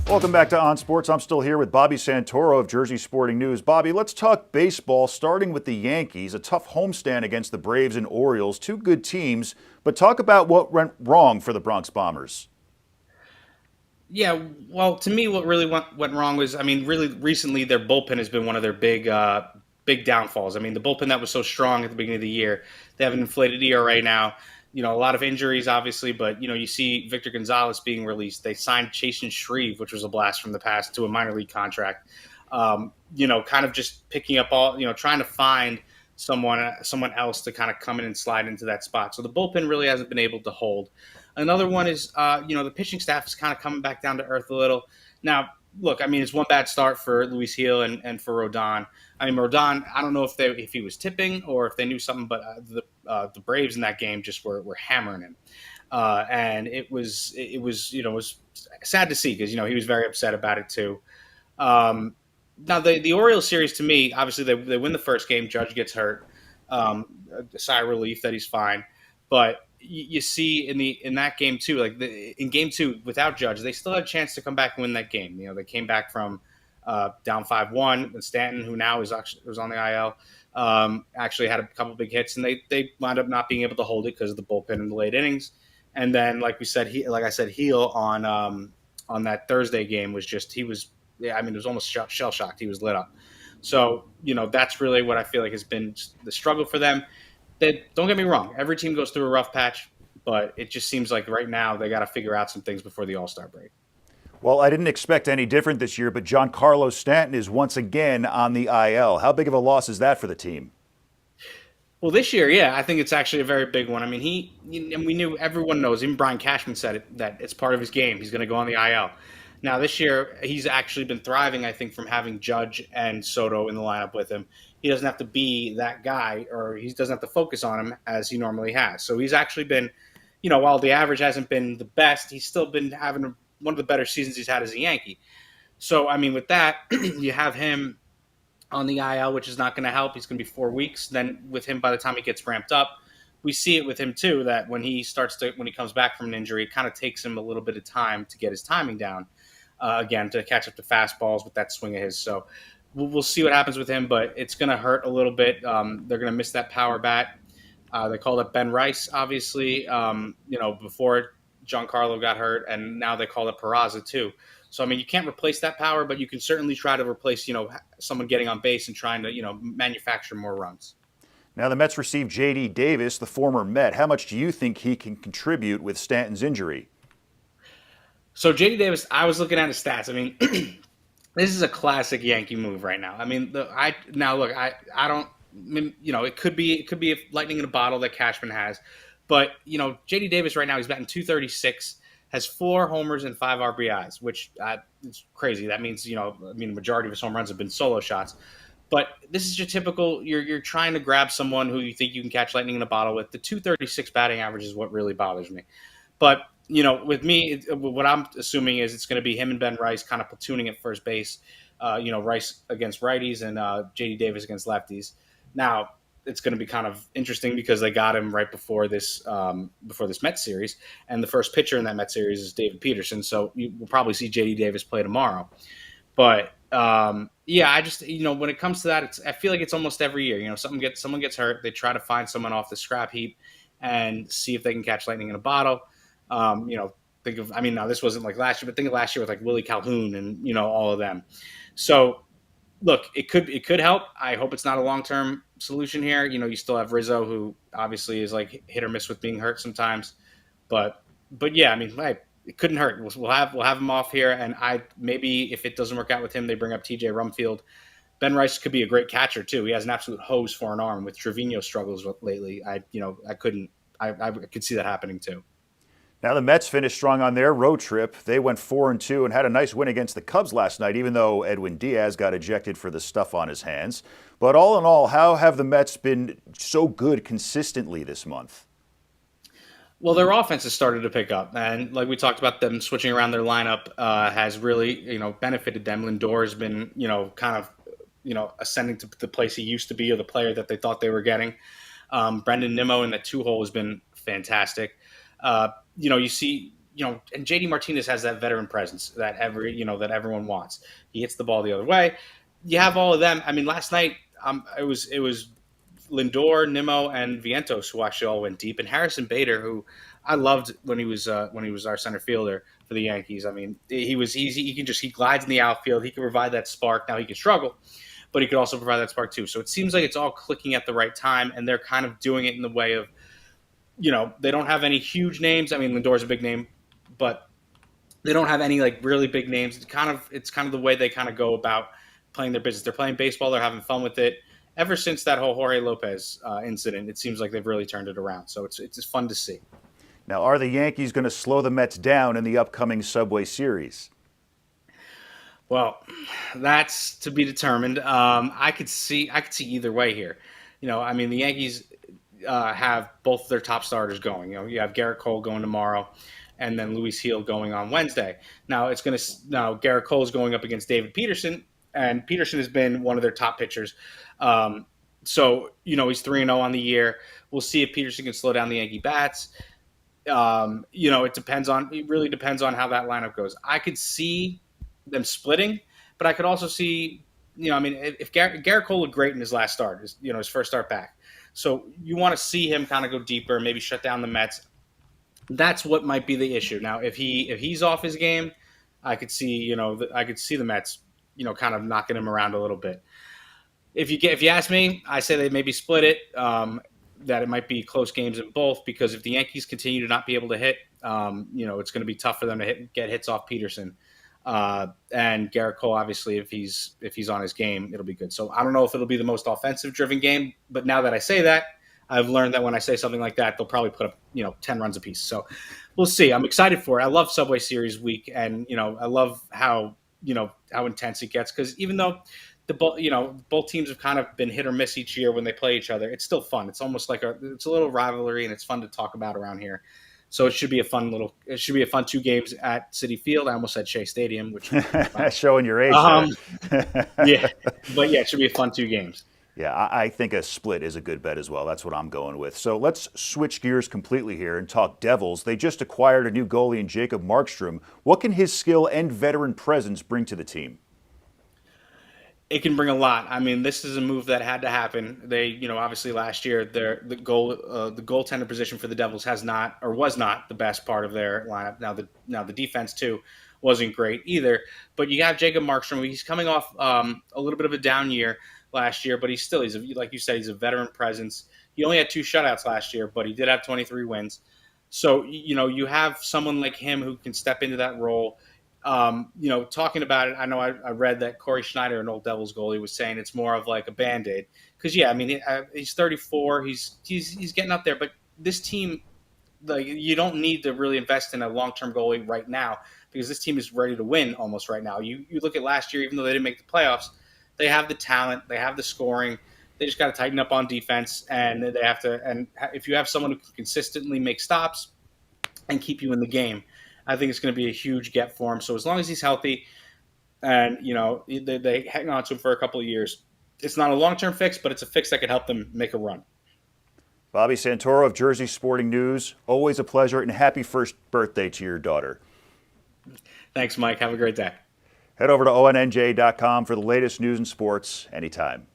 Welcome back to OnSports. I'm still here with Bobby Santoro of Jersey Sporting News. Bobby, let's talk baseball, starting with the Yankees. A tough homestand against the Braves and Orioles, two good teams, but talk about what went wrong for the Bronx Bombers. Yeah, well, to me, what really went wrong was, really recently their bullpen has been one of their big downfalls. I mean, the bullpen that was so strong at the beginning of the year, they have an inflated ERA now. A lot of injuries, obviously, but you see Victor Gonzalez being released. They signed Chasen Shreve, which was a blast from the past, to a minor league contract. Kind of just picking up all, trying to find someone else to kind of come in and slide into that spot. So the bullpen really hasn't been able to hold. Another one is, the pitching staff is kind of coming back down to earth a little. Now, look, it's one bad start for Luis Gil and for Rodon. Rodon, I don't know if he was tipping or if they knew something, but the Braves in that game just were hammering him, and it was sad to see because he was very upset about it too. Now the Orioles series, to me, obviously they win the first game. Judge gets hurt. A sigh of relief that he's fine, but you see in that game too, in game two without Judge, they still had a chance to come back and win that game. They came back from down 5-1. And Stanton, who now was on the IL, actually had a couple big hits, and they wound up not being able to hold it because of the bullpen in the late innings. And then, like I said, Heel on that Thursday game was just he was. Yeah, it was almost shell shocked. He was lit up. So that's really what I feel like has been the struggle for them. Don't get me wrong, every team goes through a rough patch, but it just seems like right now they got to figure out some things before the All-Star break. Well, I didn't expect any different this year, but Giancarlo Stanton is once again on the IL. How big of a loss is that for the team? Well, this year, yeah, I think it's actually a very big one. And we knew, everyone knows, even Brian Cashman said it, that it's part of his game. He's going to go on the IL. Now, this year, he's actually been thriving, I think, from having Judge and Soto in the lineup with him. He doesn't have to be that guy, or he doesn't have to focus on him as he normally has. So he's actually been, while the average hasn't been the best, he's still been having one of the better seasons he's had as a Yankee. So, with that, you have him on the IL, which is not going to help. He's going to be 4 weeks. Then with him, by the time he gets ramped up, we see it with him too, that when he comes back from an injury, it kind of takes him a little bit of time to get his timing down. Again, to catch up to fastballs with that swing of his. So we'll see what happens with him, but it's going to hurt a little bit. They're going to miss that power bat. They called up Ben Rice, obviously, before Giancarlo got hurt, and now they call it Peraza too. So, you can't replace that power, but you can certainly try to replace, someone getting on base and trying to, manufacture more runs. Now, the Mets received J.D. Davis, the former Met. How much do you think he can contribute with Stanton's injury? So J.D. Davis, I was looking at his stats. This is a classic Yankee move right now. I don't. It could be a lightning in a bottle that Cashman has, but J.D. Davis right now, he's batting 236, has 4 homers and 5 RBIs, which is crazy. That means the majority of his home runs have been solo shots. But this is your typical. You're trying to grab someone who you think you can catch lightning in a bottle with. The 236 batting average is what really bothers me. But with me, what I'm assuming is it's going to be him and Ben Rice kind of platooning at first base. Rice against righties and J.D. Davis against lefties. Now it's going to be kind of interesting because they got him right before this Mets series, and the first pitcher in that Mets series is David Peterson. So we'll probably see J.D. Davis play tomorrow. But I just when it comes to that, I feel like it's almost every year. Someone gets hurt, they try to find someone off the scrap heap and see if they can catch lightning in a bottle. Think of, now this wasn't like last year, but think of last year with like Willie Calhoun and, all of them. So look, it could help. I hope it's not a long-term solution here. You still have Rizzo, who obviously is like hit or miss with being hurt sometimes, but yeah, it couldn't hurt. We'll have him off here. And maybe if it doesn't work out with him, they bring up TJ Rumfield. Ben Rice could be a great catcher too. He has an absolute hose for an arm with Trevino struggles lately. I could see that happening too. Now, the Mets finished strong on their road trip. They went 4-2 and had a nice win against the Cubs last night, even though Edwin Diaz got ejected for the stuff on his hands. But all in all, how have the Mets been so good consistently this month? Well, their offense has started to pick up, and like we talked about, them switching around their lineup has really, benefited them. Lindor has been, kind of, ascending to the place he used to be, or the player that they thought they were getting. Brendan Nimmo in the 2-hole has been fantastic. You and JD Martinez has that veteran presence that that everyone wants. He hits the ball the other way. You have all of them. I mean, last night it was Lindor, Nimmo, and Vientos who actually all went deep, and Harrison Bader, who I loved when he was our center fielder for the Yankees. I mean, he was easy. He glides in the outfield. He can provide that spark. Now he can struggle, but he could also provide that spark too. So it seems like it's all clicking at the right time, and they're kind of doing it in the way of, they don't have any huge names. I mean, Lindor's a big name, but they don't have any like really big names. It's kind of the way they kind of go about playing their business. They're playing baseball. They're having fun with it. Ever since that whole Jorge Lopez incident, it seems like they've really turned it around. So it's just fun to see. Now, are the Yankees going to slow the Mets down in the upcoming Subway Series? Well, that's to be determined. I could see either way here. I mean, the Yankees have both their top starters going. You have Garrett Cole going tomorrow, and then Luis Gil going on Wednesday. Now Garrett Cole is going up against David Peterson, and Peterson has been one of their top pitchers. So he's 3-0 on the year. We'll see if Peterson can slow down the Yankee bats. It really depends on how that lineup goes. I could see them splitting, but I could also see, if Garrett Cole looked great in his last start, his first start back. So you want to see him kind of go deeper, maybe shut down the Mets. That's what might be the issue. Now, if he's off his game, I could see, the Mets, kind of knocking him around a little bit. If you ask me, I say they maybe split it. That it might be close games in both, because if the Yankees continue to not be able to hit, it's going to be tough for them to get hits off Peterson. And Garrett Cole, obviously, if he's on his game, it'll be good. So I don't know if it'll be the most offensive driven game, but now that I say that, I've learned that when I say something like that, they'll probably put up 10 runs apiece. So we'll see. I'm excited for it. I love Subway Series week, and I love how intense it gets, because even though both teams have kind of been hit or miss each year when they play each other, it's still fun. It's almost like it's a little rivalry, and it's fun to talk about around here. So it should be a fun 2 games at Citi Field. I almost said Shea Stadium, which showing your age. Yeah, but yeah, it should be a fun 2 games. Yeah, I think a split is a good bet as well. That's what I'm going with. So let's switch gears completely here and talk Devils. They just acquired a new goalie in Jacob Markstrom. What can his skill and veteran presence bring to the team? It can bring a lot. I mean, this is a move that had to happen. They, obviously last year, the goaltender position for the Devils was not the best part of their lineup. Now the defense too wasn't great either. But you have Jacob Markstrom. He's coming off a little bit of a down year last year, but like you said, he's a veteran presence. He only had 2 shutouts last year, but he did have 23 wins. So you have someone like him who can step into that role. Talking about it, I know I read that Corey Schneider, an old Devils goalie, was saying it's more of like a Band-Aid. Because, yeah, I mean, he's 34. He's getting up there. But this team, like, you don't need to really invest in a long-term goalie right now, because this team is ready to win almost right now. You look at last year, even though they didn't make the playoffs, they have the talent. They have the scoring. They just got to tighten up on defense. And they have to – and if you have someone who can consistently make stops and keep you in the game, I think it's going to be a huge get for him. So as long as he's healthy and, they hang on to him for a couple of years, it's not a long-term fix, but it's a fix that could help them make a run. Bobby Santoro of Jersey Sporting News, always a pleasure, and happy first birthday to your daughter. Thanks, Mike. Have a great day. Head over to ONNJ.com for the latest news and sports anytime.